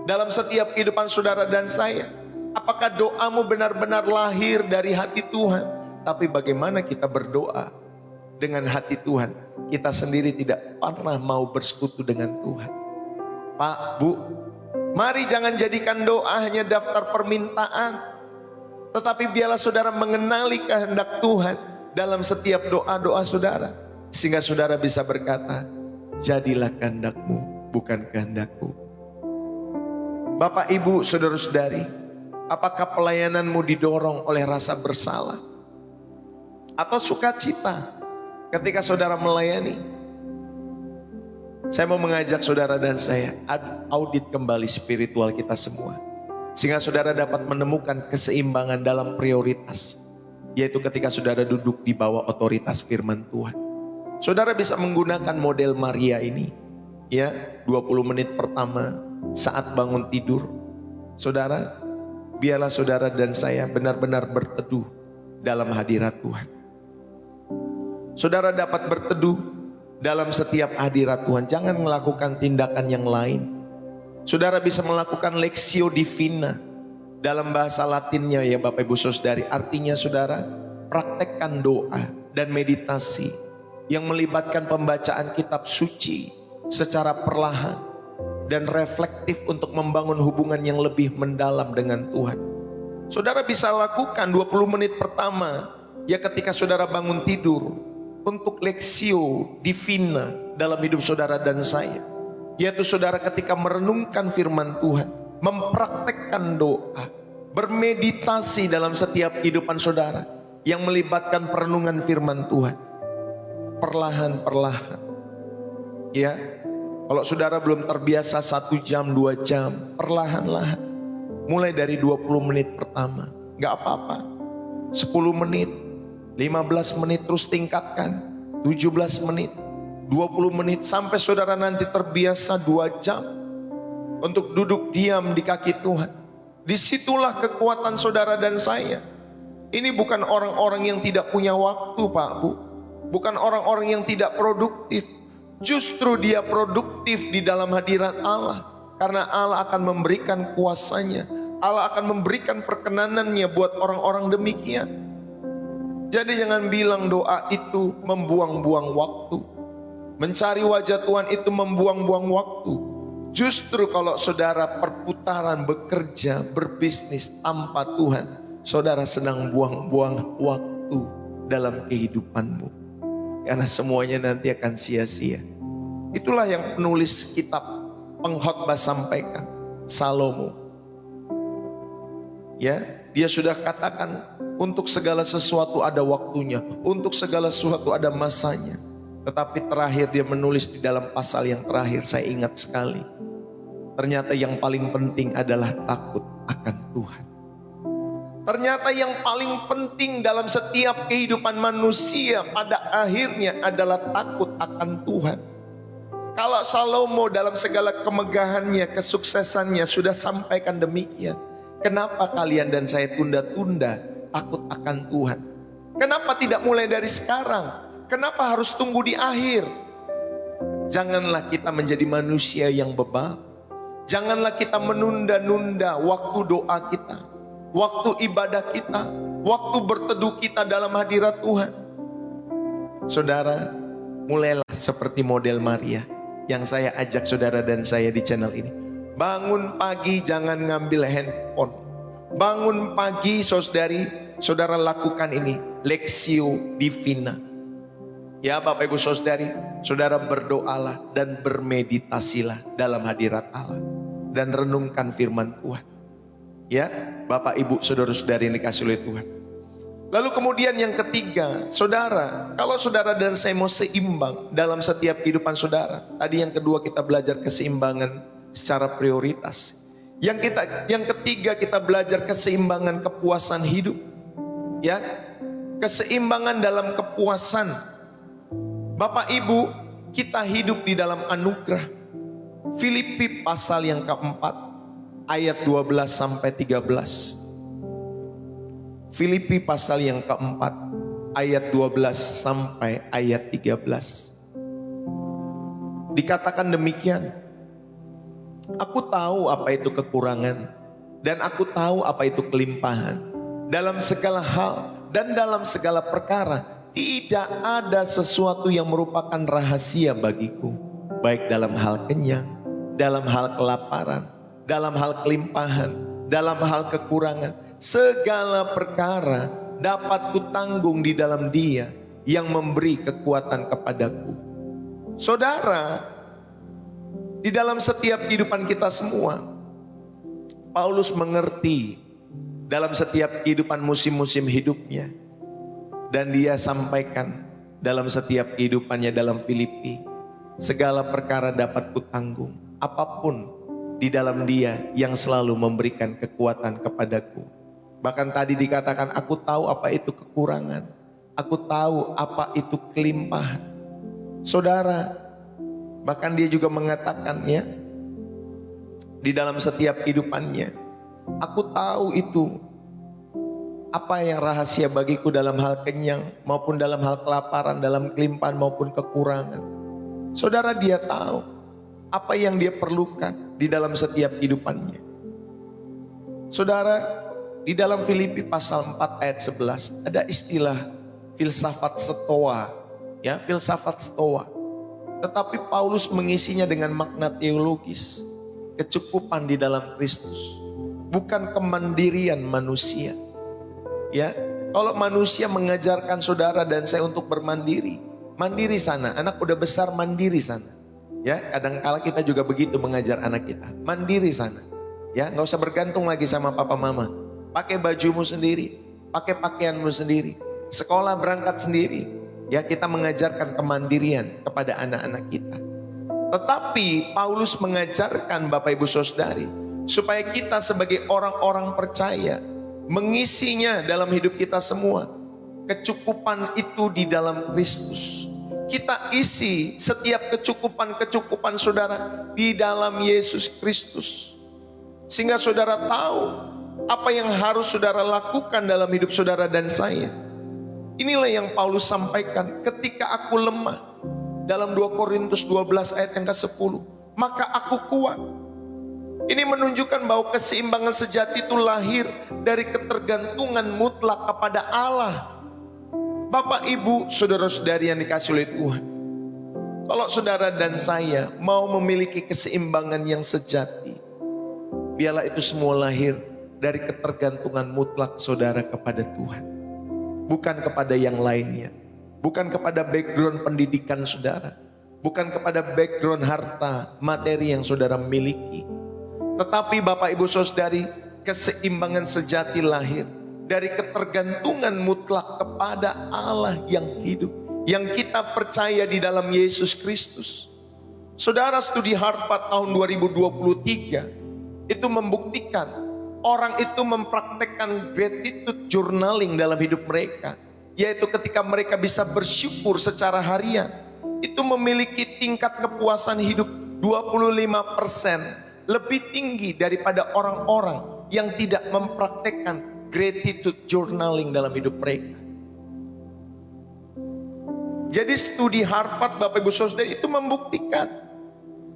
dalam setiap kehidupan saudara dan saya? Apakah doamu benar-benar lahir dari hati Tuhan? Tapi bagaimana kita berdoa dengan hati Tuhan? Kita sendiri tidak pernah mau bersekutu dengan Tuhan. Pak, Bu, mari jangan jadikan doa hanya daftar permintaan, tetapi biarlah saudara mengenali kehendak Tuhan dalam setiap doa-doa saudara. Sehingga saudara bisa berkata, jadilah kehendakmu, bukan kehendakku. Bapak, Ibu, saudara-saudari, Apakah pelayananmu didorong oleh rasa bersalah atau sukacita ketika saudara melayani? Saya mau mengajak saudara dan saya audit kembali spiritual kita semua, sehingga saudara dapat menemukan keseimbangan dalam prioritas, yaitu ketika saudara duduk di bawah otoritas firman Tuhan. Saudara bisa menggunakan model Maria ini, ya, 20 menit pertama saat bangun tidur. Saudara, biarlah saudara dan saya benar-benar berteduh dalam hadirat Tuhan. Saudara dapat berteduh dalam setiap hadirat Tuhan. Jangan melakukan tindakan yang lain. Saudara bisa melakukan Lectio Divina. Dalam bahasa Latinnya ya Bapak Ibu Saudari, artinya saudara praktekkan doa dan meditasi yang melibatkan pembacaan kitab suci secara perlahan dan reflektif untuk membangun hubungan yang lebih mendalam dengan Tuhan. Saudara bisa lakukan 20 menit pertama ya ketika saudara bangun tidur untuk Lectio Divina dalam hidup saudara dan saya, yaitu saudara ketika merenungkan firman Tuhan, mempraktekkan doa, bermeditasi dalam setiap kehidupan saudara yang melibatkan perenungan firman Tuhan. Perlahan-perlahan, ya, kalau saudara belum terbiasa 1 jam, 2 jam, perlahan-lahan, mulai dari 20 menit pertama, gak apa-apa, 10 menit, 15 menit, terus tingkatkan, 17 menit, 20 menit, sampai saudara nanti terbiasa 2 jam, untuk duduk diam di kaki Tuhan. Disitulah kekuatan saudara dan saya. Ini bukan orang-orang yang tidak punya waktu Pak Bu, bukan orang-orang yang tidak produktif. Justru dia produktif di dalam hadirat Allah, karena Allah akan memberikan kuasanya, Allah akan memberikan perkenanannya buat orang-orang demikian. Jadi jangan bilang doa itu membuang-buang waktu, mencari wajah Tuhan itu membuang-buang waktu. Justru kalau saudara perputaran bekerja, berbisnis tanpa Tuhan, saudara sedang buang-buang waktu dalam kehidupanmu. Karena semuanya nanti akan sia-sia. Itulah yang penulis kitab Pengkhotbah sampaikan, Salomo. Ya, dia sudah katakan untuk segala sesuatu ada waktunya, untuk segala sesuatu ada masanya. Tetapi terakhir dia menulis di dalam pasal yang terakhir, saya ingat sekali. Ternyata yang paling penting adalah takut akan Tuhan. Ternyata yang paling penting dalam setiap kehidupan manusia pada akhirnya adalah takut akan Tuhan. Kalau Salomo dalam segala kemegahannya, kesuksesannya sudah sampaikan demikian, kenapa kalian dan saya tunda-tunda takut akan Tuhan? Kenapa tidak mulai dari sekarang? Kenapa harus tunggu di akhir? Janganlah kita menjadi manusia yang bebal. Janganlah kita menunda-nunda waktu doa kita, waktu ibadah kita, waktu berteduh kita dalam hadirat Tuhan. Saudara, mulailah seperti model Maria yang saya ajak saudara dan saya di channel ini. Bangun pagi jangan ngambil handphone. Bangun pagi saudari, saudara lakukan ini, Lectio Divina. Ya Bapak Ibu Saudari, saudara berdoalah dan bermeditasilah dalam hadirat Allah dan renungkan firman Tuhan. Ya, Bapak Ibu Saudara-saudari yang dikasihi oleh Tuhan. Lalu kemudian yang ketiga, saudara, kalau saudara dan saya mau seimbang dalam setiap kehidupan saudara. Tadi yang kedua kita belajar keseimbangan secara prioritas. Yang ketiga kita belajar keseimbangan kepuasan hidup. Ya, keseimbangan dalam kepuasan. Bapak Ibu, kita hidup di dalam anugerah. Filipi pasal yang keempat, ayat 12 sampai 13. Filipi pasal yang keempat, ayat 12 sampai ayat 13. Dikatakan demikian, aku tahu apa itu kekurangan, dan aku tahu apa itu kelimpahan. Dalam segala hal dan dalam segala perkara, tidak ada sesuatu yang merupakan rahasia bagiku, baik dalam hal kenyang, dalam hal kelaparan, dalam hal kelimpahan, dalam hal kekurangan. Segala perkara dapat kutanggung di dalam Dia yang memberi kekuatan kepadaku. Saudara, di dalam setiap kehidupan kita semua, Paulus mengerti dalam setiap kehidupan musim-musim hidupnya. Dan dia sampaikan dalam setiap kehidupannya dalam Filipi, segala perkara dapat kutanggung, apapun di dalam Dia yang selalu memberikan kekuatan kepadaku. Bahkan tadi dikatakan, aku tahu apa itu kekurangan, aku tahu apa itu kelimpahan. Saudara, bahkan dia juga mengatakan ya, di dalam setiap kehidupannya, aku tahu itu apa yang rahasia bagiku dalam hal kenyang maupun dalam hal kelaparan, dalam kelimpahan maupun kekurangan. Saudara, dia tahu apa yang dia perlukan di dalam setiap kehidupannya. Saudara, di dalam Filipi pasal 4 ayat 11 ada istilah filsafat stoa, ya, filsafat stoa. Tetapi Paulus mengisinya dengan makna teologis, kecukupan di dalam Kristus, bukan kemandirian manusia. Ya, kalau manusia mengajarkan saudara dan saya untuk bermandiri, mandiri sana, anak udah besar mandiri sana. Ya, kadang-kala kita juga begitu mengajar anak kita, mandiri sana. Ya, nggak usah bergantung lagi sama papa mama. Pakai bajumu sendiri, pakai pakaianmu sendiri, sekolah berangkat sendiri. Ya, kita mengajarkan kemandirian kepada anak-anak kita. Tetapi Paulus mengajarkan Bapak Ibu Saudari, supaya kita sebagai orang-orang percaya mengisinya dalam hidup kita semua. Kecukupan itu di dalam Kristus. Kita isi setiap kecukupan-kecukupan saudara di dalam Yesus Kristus. Sehingga saudara tahu apa yang harus saudara lakukan dalam hidup saudara dan saya. Inilah yang Paulus sampaikan, ketika aku lemah. Dalam 2 Korintus 12 ayat yang ke-10, maka aku kuat. Ini menunjukkan bahwa keseimbangan sejati itu lahir dari ketergantungan mutlak kepada Allah. Bapak, Ibu, saudara-saudari yang dikasihi oleh Tuhan, kalau saudara dan saya mau memiliki keseimbangan yang sejati, biarlah itu semua lahir dari ketergantungan mutlak saudara kepada Tuhan, bukan kepada yang lainnya, bukan kepada background pendidikan saudara, bukan kepada background harta materi yang saudara miliki. Tetapi Bapak Ibu Saudari, keseimbangan sejati lahir dari ketergantungan mutlak kepada Allah yang hidup, yang kita percaya di dalam Yesus Kristus. Saudara, studi Harvard tahun 2023 itu membuktikan orang itu mempraktekkan gratitude journaling dalam hidup mereka, yaitu ketika mereka bisa bersyukur secara harian, itu memiliki tingkat kepuasan hidup 25% lebih tinggi daripada orang-orang yang tidak mempraktekkan gratitude journaling dalam hidup mereka. Jadi studi Harvard Bapak Ibu Saudara itu membuktikan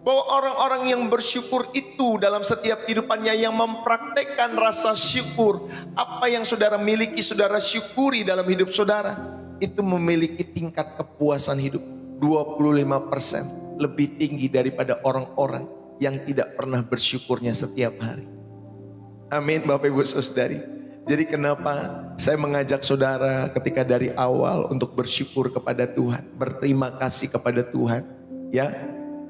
bahwa orang-orang yang bersyukur itu dalam setiap kehidupannya, yang mempraktekkan rasa syukur, apa yang saudara miliki saudara syukuri dalam hidup saudara, itu memiliki tingkat kepuasan hidup 25% lebih tinggi daripada orang-orang yang tidak pernah bersyukurnya setiap hari. Amin Bapak Ibu Saudari. Jadi kenapa saya mengajak saudara ketika dari awal untuk bersyukur kepada Tuhan, berterima kasih kepada Tuhan, ya,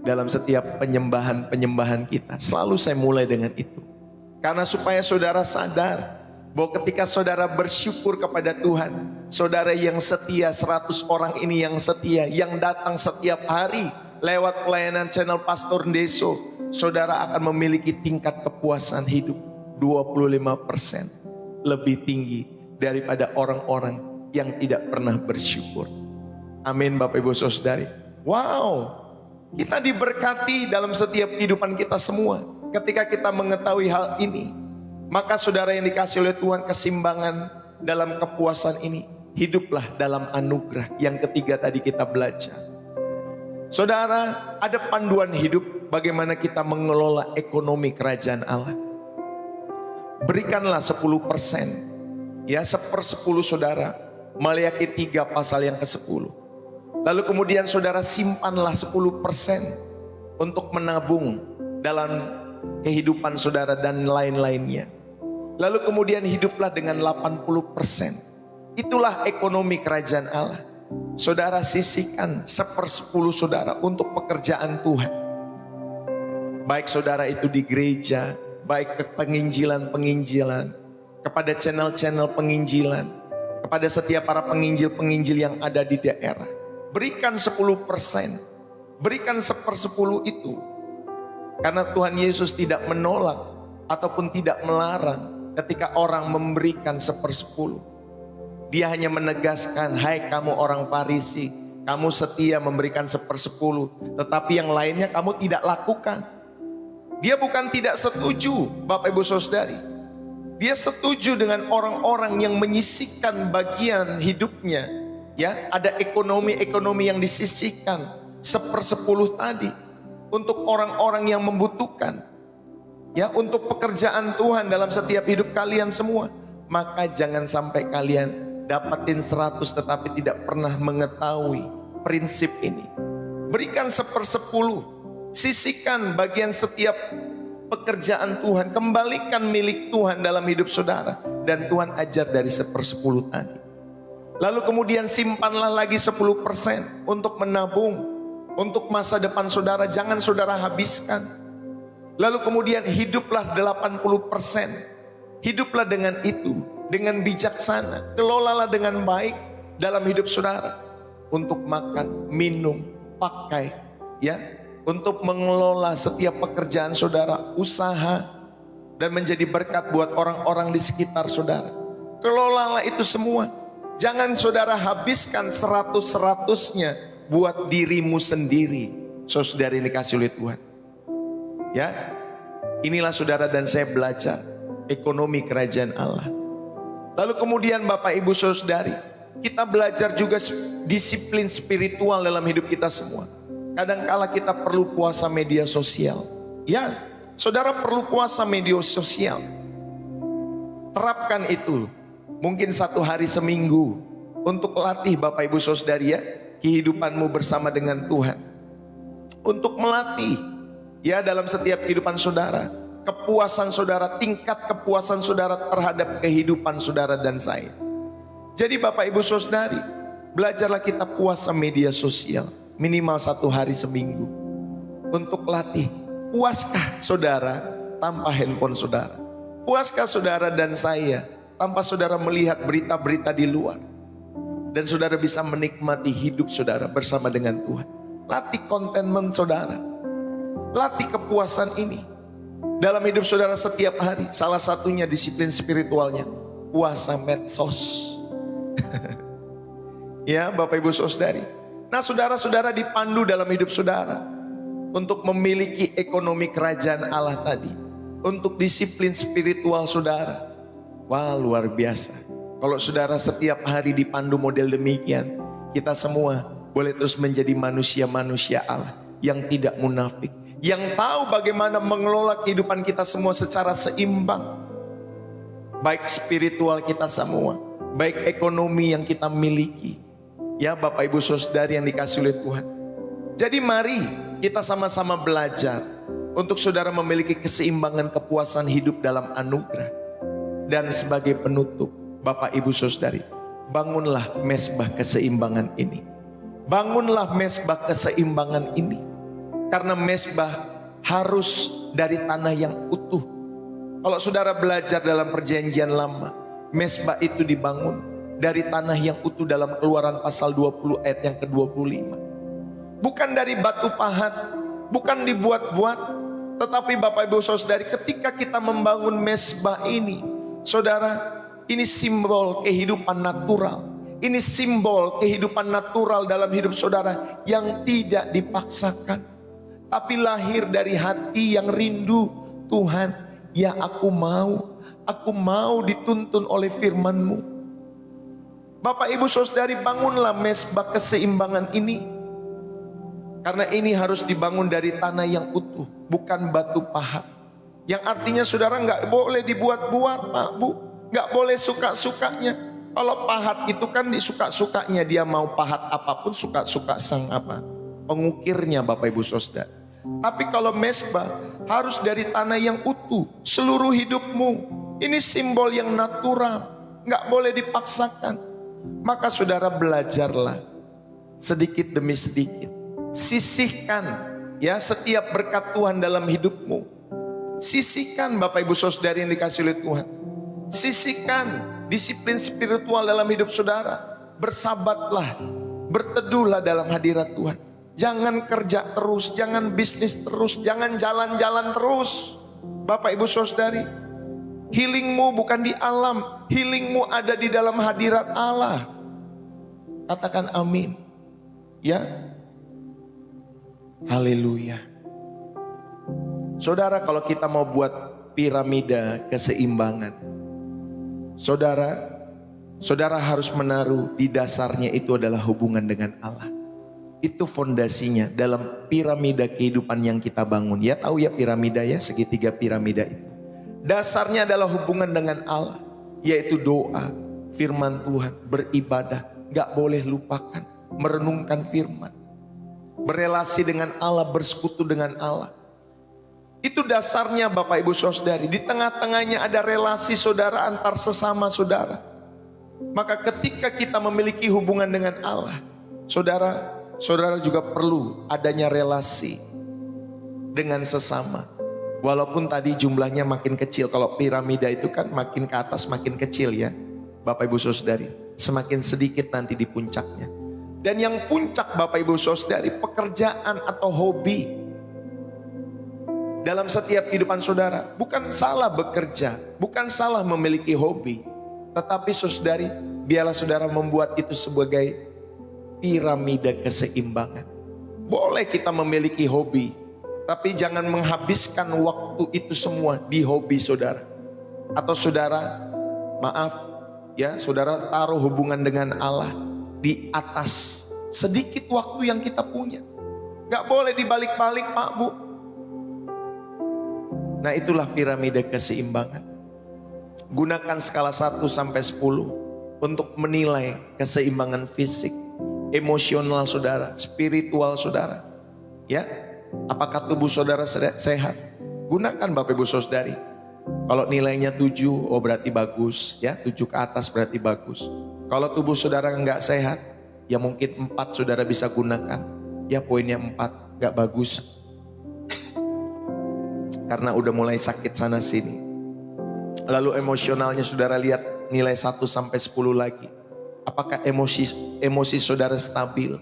dalam setiap penyembahan kita. Selalu saya mulai dengan itu. Karena supaya saudara sadar bahwa ketika saudara bersyukur kepada Tuhan, saudara yang setia, 100 orang ini yang setia, yang datang setiap hari lewat pelayanan channel Pastor Deso, saudara akan memiliki tingkat kepuasan hidup 25% lebih tinggi daripada orang-orang yang tidak pernah bersyukur. Amin Bapak Ibu Saudari. Wow, kita diberkati dalam setiap kehidupan kita semua. Ketika kita mengetahui hal ini, maka saudara yang dikasihi oleh Tuhan, keseimbangan dalam kepuasan ini, hiduplah dalam anugerah. Yang ketiga tadi kita belajar. Saudara, ada panduan hidup bagaimana kita mengelola ekonomi kerajaan Allah. Berikanlah 10%, ya, 1/10 saudara, Maliaki 3 pasal yang ke-10. Lalu kemudian saudara simpanlah 10% untuk menabung dalam kehidupan saudara dan lain-lainnya. Lalu kemudian hiduplah dengan 80%. Itulah ekonomi kerajaan Allah. Saudara sisihkan 1/10 saudara untuk pekerjaan Tuhan. Baik saudara itu di gereja, baik ke penginjilan-penginjilan, kepada channel-channel penginjilan, kepada setiap para penginjil-penginjil yang ada di daerah. Berikan 10%, berikan 1/10 itu. Karena Tuhan Yesus tidak menolak ataupun tidak melarang ketika orang memberikan 1/10. Dia hanya menegaskan, hai kamu orang Farisi, kamu setia memberikan 1/10, tetapi yang lainnya kamu tidak lakukan. Dia bukan tidak setuju, Bapak Ibu Saudari. Dia setuju dengan orang-orang yang menyisihkan bagian hidupnya. Ya, ada ekonomi yang disisihkan 1/10 tadi untuk orang-orang yang membutuhkan. Ya, untuk pekerjaan Tuhan dalam setiap hidup kalian semua. Maka jangan sampai kalian dapatin 100 tetapi tidak pernah mengetahui prinsip ini. Berikan 1/10. Sisihkan bagian setiap pekerjaan Tuhan, kembalikan milik Tuhan dalam hidup saudara, dan Tuhan ajar dari 1/10 tadi. Lalu kemudian simpanlah lagi 10% untuk menabung untuk masa depan saudara, jangan saudara habiskan. Lalu kemudian hiduplah 80%. Hiduplah dengan itu, dengan bijaksana, kelolalah dengan baik dalam hidup saudara untuk makan, minum, pakai, ya. Untuk mengelola setiap pekerjaan saudara, usaha, dan menjadi berkat buat orang-orang di sekitar saudara. Kelolalah itu semua. Jangan saudara habiskan 100-100-nya buat dirimu sendiri. Saudara ini dikasih oleh Tuhan. Ya, inilah saudara dan saya belajar ekonomi kerajaan Allah. Lalu kemudian Bapak Ibu Saudari, kita belajar juga disiplin spiritual dalam hidup kita semua. Kadangkala kita perlu puasa media sosial. Ya, saudara perlu puasa media sosial. Terapkan itu. Mungkin 1 hari seminggu. Untuk latih Bapak Ibu Saudari ya, kehidupanmu bersama dengan Tuhan. Untuk melatih ya dalam setiap kehidupan saudara. Kepuasan saudara, tingkat kepuasan saudara terhadap kehidupan saudara dan saya. Jadi Bapak Ibu Saudari, belajarlah kita puasa media sosial. Minimal 1 hari seminggu. Untuk latih. Puaskah saudara tanpa handphone saudara? Puaskah saudara dan saya tanpa saudara melihat berita-berita di luar? Dan saudara bisa menikmati hidup saudara bersama dengan Tuhan. Latih contentment saudara. Latih kepuasan ini dalam hidup saudara setiap hari. Salah satunya disiplin spiritualnya, puasa medsos. Ya Bapak Ibu Saudari. Nah saudara-saudara dipandu dalam hidup saudara untuk memiliki ekonomi kerajaan Allah tadi, untuk disiplin spiritual saudara. Wah luar biasa. Kalau saudara setiap hari dipandu model demikian, kita semua boleh terus menjadi manusia-manusia Allah yang tidak munafik, yang tahu bagaimana mengelola kehidupan kita semua secara seimbang. Baik spiritual kita semua, baik ekonomi yang kita miliki. Ya Bapak Ibu Saudari yang dikasih oleh Tuhan. Jadi mari kita sama-sama belajar untuk saudara memiliki keseimbangan kepuasan hidup dalam anugerah. Dan sebagai penutup Bapak Ibu Saudari, bangunlah mesbah keseimbangan ini. Bangunlah mesbah keseimbangan ini. Karena mesbah harus dari tanah yang utuh. Kalau saudara belajar dalam perjanjian lama, mesbah itu dibangun dari tanah yang utuh dalam Keluaran pasal 20 ayat yang ke-25. Bukan dari batu pahat, bukan dibuat-buat. Tetapi Bapak Ibu Saudari, ketika kita membangun mesbah ini, saudara, ini simbol kehidupan natural. Ini simbol kehidupan natural dalam hidup saudara yang tidak dipaksakan. Tapi lahir dari hati yang rindu. Tuhan, ya aku mau dituntun oleh firman-Mu. Bapak Ibu Saudari, bangunlah mesbah keseimbangan ini. Karena ini harus dibangun dari tanah yang utuh, bukan batu pahat. Yang artinya saudara nggak boleh dibuat-buat Pak Bu, nggak boleh suka-sukanya. Kalau pahat itu kan disuka-sukanya, dia mau pahat apapun suka-suka sang pengukirnya Bapak Ibu Saudara. Tapi kalau mesbah harus dari tanah yang utuh, seluruh hidupmu. Ini simbol yang natural, nggak boleh dipaksakan. Maka saudara belajarlah sedikit demi sedikit. Sisihkan ya setiap berkat Tuhan dalam hidupmu. Sisihkan Bapak Ibu Saudari yang dikasih oleh Tuhan. Sisihkan disiplin spiritual dalam hidup saudara. Bersabatlah, berteduhlah dalam hadirat Tuhan. Jangan kerja terus, jangan bisnis terus, jangan jalan-jalan terus. Bapak ibu saudari, healingmu bukan di alam, healingmu ada di dalam hadirat Allah. Katakan amin. Ya, haleluya. Saudara, kalau kita mau buat piramida keseimbangan, saudara harus menaruh di dasarnya itu adalah hubungan dengan Allah. Itu fondasinya dalam piramida kehidupan yang kita bangun. Ya tahu ya piramida ya, segitiga piramida itu. Dasarnya adalah hubungan dengan Allah, yaitu doa, firman Tuhan, beribadah. Gak boleh lupakan, merenungkan firman. Berelasi dengan Allah, bersekutu dengan Allah. Itu dasarnya Bapak Ibu Saudari. Di tengah-tengahnya ada relasi saudara antar sesama saudara. Maka ketika kita memiliki hubungan dengan Allah, saudara juga perlu adanya relasi dengan sesama. Walaupun tadi jumlahnya makin kecil. Kalau piramida itu kan makin ke atas makin kecil ya Bapak Ibu Saudari. Semakin sedikit nanti di puncaknya. Dan yang puncak Bapak Ibu Saudari, pekerjaan atau hobi. Dalam setiap kehidupan saudara, bukan salah bekerja, bukan salah memiliki hobi. Tetapi saudari, biarlah saudara membuat itu sebagai piramida keseimbangan. Boleh kita memiliki hobi, tapi jangan menghabiskan waktu itu semua di hobi saudara. Atau saudara, maaf ya, saudara taruh hubungan dengan Allah di atas sedikit waktu yang kita punya. Gak boleh dibalik-balik Pak Bu. Nah itulah piramida keseimbangan. Gunakan skala 1 sampai 10 untuk menilai keseimbangan fisik, emosional saudara, spiritual saudara. Ya, apakah tubuh saudara sehat? Gunakan Bapak Ibu Saudari. Kalau nilainya 7, oh berarti bagus. Ya, 7 ke atas berarti bagus. Kalau tubuh saudara nggak sehat, ya mungkin 4 saudara bisa gunakan. Ya poinnya 4, nggak bagus. Karena udah mulai sakit sana sini. Lalu emosionalnya saudara lihat nilai 1 sampai 10 lagi. Apakah emosi saudara stabil?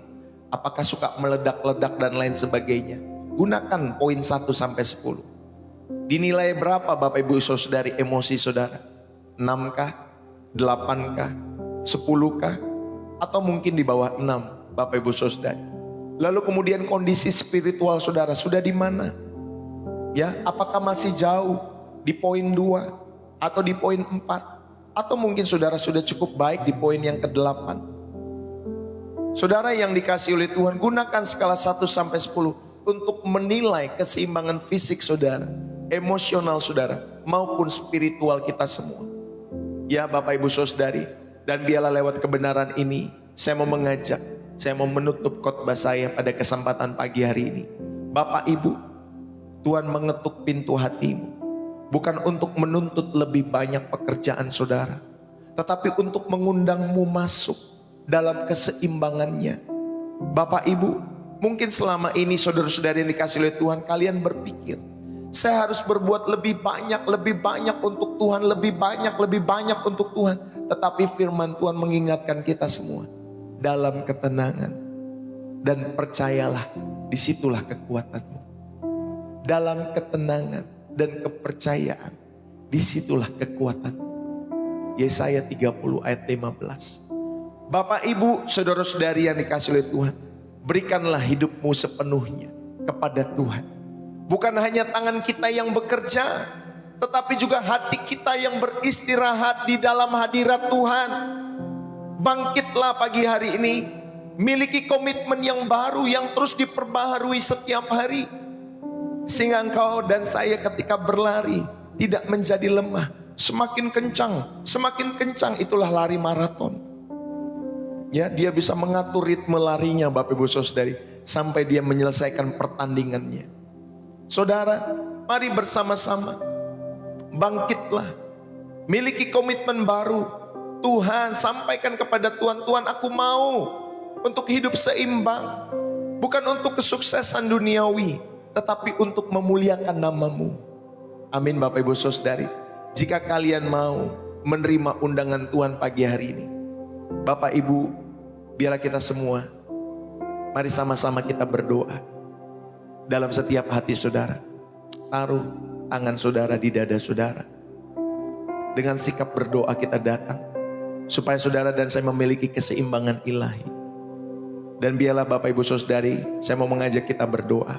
Apakah suka meledak-ledak dan lain sebagainya? Gunakan poin 1 sampai 10. Dinilai berapa Bapak Ibu Saudari emosi saudara? 6 kah? 8 kah? 10 kah? Atau mungkin di bawah 6 Bapak Ibu Saudari. Lalu kemudian kondisi spiritual saudara sudah di mana? Ya, apakah masih jauh di poin 2 atau di poin 4? Atau mungkin saudara sudah cukup baik di poin yang ke-8? Saudara yang dikasihi oleh Tuhan, gunakan skala 1 sampai 10 untuk menilai keseimbangan fisik saudara, emosional saudara, maupun spiritual kita semua. Ya Bapak Ibu Saudari, dan biarlah lewat kebenaran ini, saya mau mengajak, saya mau menutup khotbah saya pada kesempatan pagi hari ini. Bapak Ibu, Tuhan mengetuk pintu hatimu. Bukan untuk menuntut lebih banyak pekerjaan saudara, tetapi untuk mengundangmu masuk dalam keseimbangannya. Bapak Ibu, mungkin selama ini saudara-saudari yang dikasihi oleh Tuhan, kalian berpikir, saya harus berbuat lebih banyak untuk Tuhan, lebih banyak untuk Tuhan. Tetapi firman Tuhan mengingatkan kita semua, dalam ketenangan. Dan percayalah, disitulah kekuatanmu. Dalam ketenangan dan kepercayaan, disitulah kekuatan. Yesaya 30 ayat 15. Bapak Ibu, saudara-saudari yang dikasihi oleh Tuhan, berikanlah hidupmu sepenuhnya kepada Tuhan. Bukan hanya tangan kita yang bekerja, tetapi juga hati kita yang beristirahat di dalam hadirat Tuhan. Bangkitlah pagi hari ini, miliki komitmen yang baru yang terus diperbaharui setiap hari. Sehingga engkau dan saya ketika berlari tidak menjadi lemah. Semakin kencang itulah lari maraton. Ya, dia bisa mengatur ritme larinya Bapak Ibu Saudari sampai dia menyelesaikan pertandingannya. Saudara, mari bersama-sama bangkitlah. Miliki komitmen baru. Tuhan, sampaikan kepada Tuhan, Tuhan aku mau untuk hidup seimbang. Bukan untuk kesuksesan duniawi, tetapi untuk memuliakan namamu. Amin Bapak Ibu Saudari. Jika kalian mau, menerima undangan Tuhan pagi hari ini. Bapak Ibu, biarlah kita semua, mari sama-sama kita berdoa. Dalam setiap hati saudara, taruh tangan saudara di dada saudara. Dengan sikap berdoa kita datang, supaya saudara dan saya memiliki keseimbangan ilahi. Dan biarlah Bapak Ibu Saudari, saya mau mengajak kita berdoa.